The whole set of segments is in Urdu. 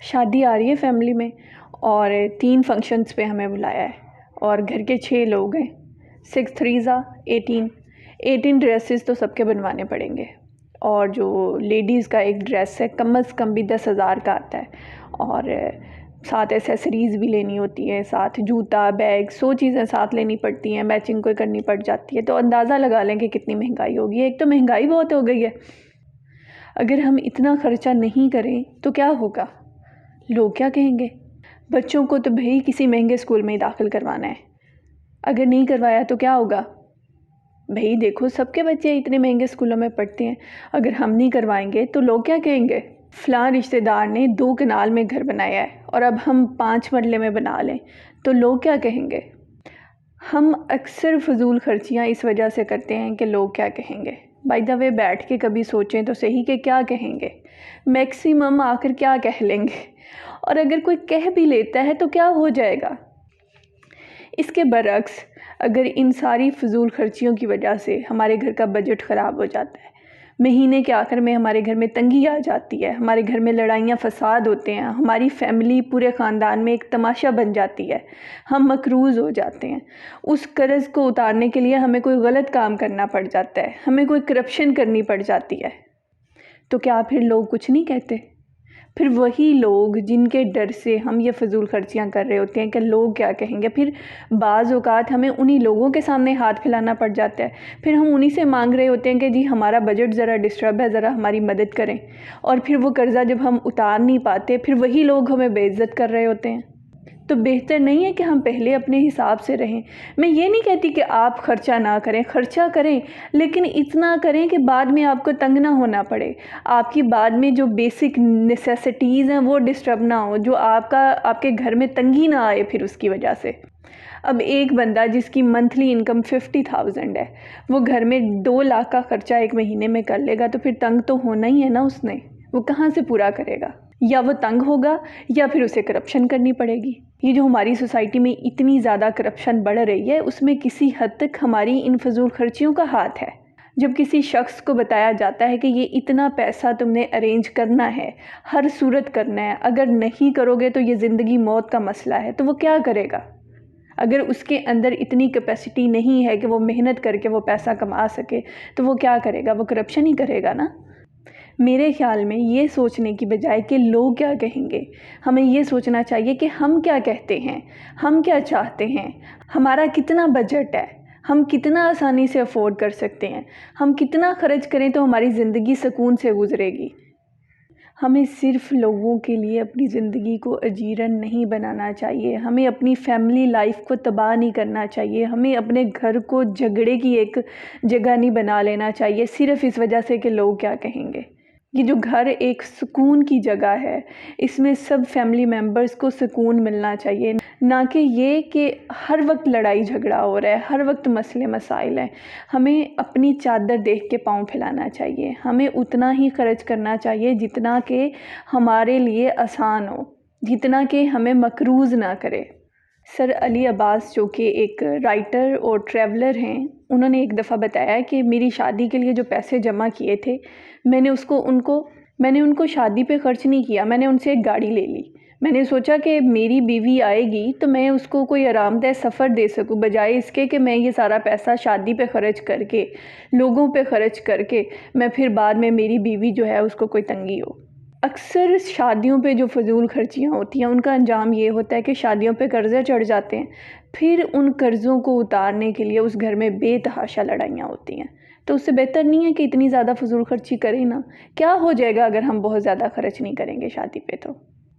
شادی آ رہی ہے فیملی میں اور 3 فنکشنز پہ ہمیں بلایا ہے اور گھر کے 6 لوگ ہیں. 6 3 18 ڈریسز تو سب کے بنوانے پڑیں گے اور جو لیڈیز کا ایک ڈریس ہے کم از کم بھی 10,000 کا آتا ہے اور ساتھ ایسیسریز بھی لینی ہوتی ہے، ساتھ جوتا بیگ 100 چیزیں ساتھ لینی پڑتی ہیں، میچنگ کوئی کرنی پڑ جاتی ہے. تو اندازہ لگا لیں کہ کتنی مہنگائی ہوگی. ایک تو مہنگائی بہت ہو گئی ہے، اگر ہم اتنا خرچہ نہیں کریں تو کیا ہوگا؟ لوگ کیا کہیں گے؟ بچوں کو تو بھئی کسی مہنگے اسکول میں ہی داخل کروانا ہے، اگر نہیں کروایا تو کیا ہوگا؟ بھئی دیکھو سب کے بچے اتنے مہنگے اسکولوں میں پڑھتے ہیں، اگر ہم نہیں کروائیں گے تو لوگ کیا کہیں گے؟ فلاں رشتہ دار نے 2 کنال میں گھر بنایا ہے اور اب ہم 5 مرلے میں بنا لیں تو لوگ کیا کہیں گے؟ ہم اکثر فضول خرچیاں اس وجہ سے کرتے ہیں کہ لوگ کیا کہیں گے. بائی دا وے بیٹھ کے کبھی سوچیں تو صحیح کہ کیا کہیں گے. میکسیمم آ کر کیا کہہ لیں گے، اور اگر کوئی کہہ بھی لیتا ہے تو کیا ہو جائے گا؟ اس کے برعکس اگر ان ساری فضول خرچیوں کی وجہ سے ہمارے گھر کا بجٹ خراب ہو جاتا ہے، مہینے کے آخر میں ہمارے گھر میں تنگی آ جاتی ہے، ہمارے گھر میں لڑائیاں فساد ہوتے ہیں، ہماری فیملی پورے خاندان میں ایک تماشا بن جاتی ہے، ہم مقروض ہو جاتے ہیں، اس قرض کو اتارنے کے لیے ہمیں کوئی غلط کام کرنا پڑ جاتا ہے، ہمیں کوئی کرپشن کرنی پڑ جاتی ہے، تو کیا پھر لوگ کچھ نہیں کہتے؟ پھر وہی لوگ جن کے ڈر سے ہم یہ فضول خرچیاں کر رہے ہوتے ہیں کہ لوگ کیا کہیں گے، پھر بعض اوقات ہمیں انہی لوگوں کے سامنے ہاتھ پھیلانا پڑ جاتا ہے. پھر ہم انہی سے مانگ رہے ہوتے ہیں کہ جی ہمارا بجٹ ذرا ڈسٹرب ہے، ذرا ہماری مدد کریں، اور پھر وہ قرضہ جب ہم اتار نہیں پاتے پھر وہی لوگ ہمیں بے عزت کر رہے ہوتے ہیں. تو بہتر نہیں ہے کہ ہم پہلے اپنے حساب سے رہیں. میں یہ نہیں کہتی کہ آپ خرچہ نہ کریں، خرچہ کریں، لیکن اتنا کریں کہ بعد میں آپ کو تنگ نہ ہونا پڑے، آپ کی بعد میں جو بیسک نیسیسٹیز ہیں وہ ڈسٹرب نہ ہو، جو آپ کے گھر میں تنگی نہ آئے پھر اس کی وجہ سے. اب ایک بندہ جس کی منتھلی انکم 50,000 ہے، وہ گھر میں 2 لاکھ کا خرچہ ایک مہینے میں کر لے گا تو پھر تنگ تو ہونا ہی ہے نا اس نے. وہ کہاں سے پورا کرے گا؟ یا وہ تنگ ہوگا یا پھر اسے کرپشن کرنی پڑے گی. یہ جو ہماری سوسائٹی میں اتنی زیادہ کرپشن بڑھ رہی ہے، اس میں کسی حد تک ہماری ان فضول خرچیوں کا ہاتھ ہے. جب کسی شخص کو بتایا جاتا ہے کہ یہ اتنا پیسہ تم نے ارینج کرنا ہے، ہر صورت کرنا ہے، اگر نہیں کرو گے تو یہ زندگی موت کا مسئلہ ہے، تو وہ کیا کرے گا؟ اگر اس کے اندر اتنی کیپیسٹی نہیں ہے کہ وہ محنت کر کے وہ پیسہ کما سکے تو وہ کیا کرے گا؟ وہ کرپشن ہی کرے گا نا. میرے خیال میں یہ سوچنے کی بجائے کہ لوگ کیا کہیں گے، ہمیں یہ سوچنا چاہیے کہ ہم کیا کہتے ہیں، ہم کیا چاہتے ہیں، ہمارا کتنا بجٹ ہے، ہم کتنا آسانی سے افورڈ کر سکتے ہیں، ہم کتنا خرچ کریں تو ہماری زندگی سکون سے گزرے گی. ہمیں صرف لوگوں کے لیے اپنی زندگی کو اجیرن نہیں بنانا چاہیے، ہمیں اپنی فیملی لائف کو تباہ نہیں کرنا چاہیے، ہمیں اپنے گھر کو جھگڑے کی ایک جگہ نہیں بنا لینا چاہیے صرف اس وجہ سے کہ لوگ کیا کہیں گے. یہ جو گھر ایک سکون کی جگہ ہے، اس میں سب فیملی ممبرز کو سکون ملنا چاہیے، نہ کہ یہ کہ ہر وقت لڑائی جھگڑا ہو رہا ہے، ہر وقت مسئلے مسائل ہیں. ہمیں اپنی چادر دیکھ کے پاؤں پھیلانا چاہیے، ہمیں اتنا ہی خرچ کرنا چاہیے جتنا کہ ہمارے لیے آسان ہو، جتنا کہ ہمیں مقروض نہ کرے. سر علی عباس جو کہ ایک رائٹر اور ٹریولر ہیں، انہوں نے ایک دفعہ بتایا کہ میری شادی کے لیے جو پیسے جمع کیے تھے، میں نے ان کو شادی پہ خرچ نہیں کیا، میں نے ان سے ایک گاڑی لے لی. میں نے سوچا کہ میری بیوی آئے گی تو میں اس کو کوئی آرام دہ سفر دے سکوں، بجائے اس کے کہ میں یہ سارا پیسہ شادی پہ خرچ کر کے، لوگوں پہ خرچ کر کے میں پھر بعد میں میری بیوی جو ہے اس کو کوئی تنگی ہو. اکثر شادیوں پہ جو فضول خرچیاں ہوتی ہیں ان کا انجام یہ ہوتا ہے کہ شادیوں پہ قرضے چڑھ جاتے ہیں، پھر ان قرضوں کو اتارنے کے لیے اس گھر میں بے تحاشا لڑائیاں ہوتی ہیں. تو اس سے بہتر نہیں ہے کہ اتنی زیادہ فضول خرچی کریں نا. کیا ہو جائے گا اگر ہم بہت زیادہ خرچ نہیں کریں گے شادی پہ؟ تو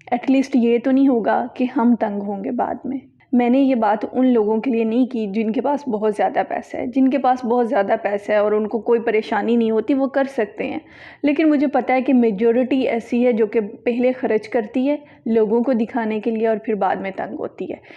ایٹ لیسٹ یہ تو نہیں ہوگا کہ ہم تنگ ہوں گے بعد میں. میں نے یہ بات ان لوگوں کے لیے نہیں کی جن کے پاس بہت زیادہ پیسہ ہے. جن کے پاس بہت زیادہ پیسہ ہے اور ان کو کوئی پریشانی نہیں ہوتی وہ کر سکتے ہیں، لیکن مجھے پتہ ہے کہ میجورٹی ایسی ہے جو کہ پہلے خرچ کرتی ہے لوگوں کو دکھانے کے لیے اور پھر بعد میں تنگ ہوتی ہے.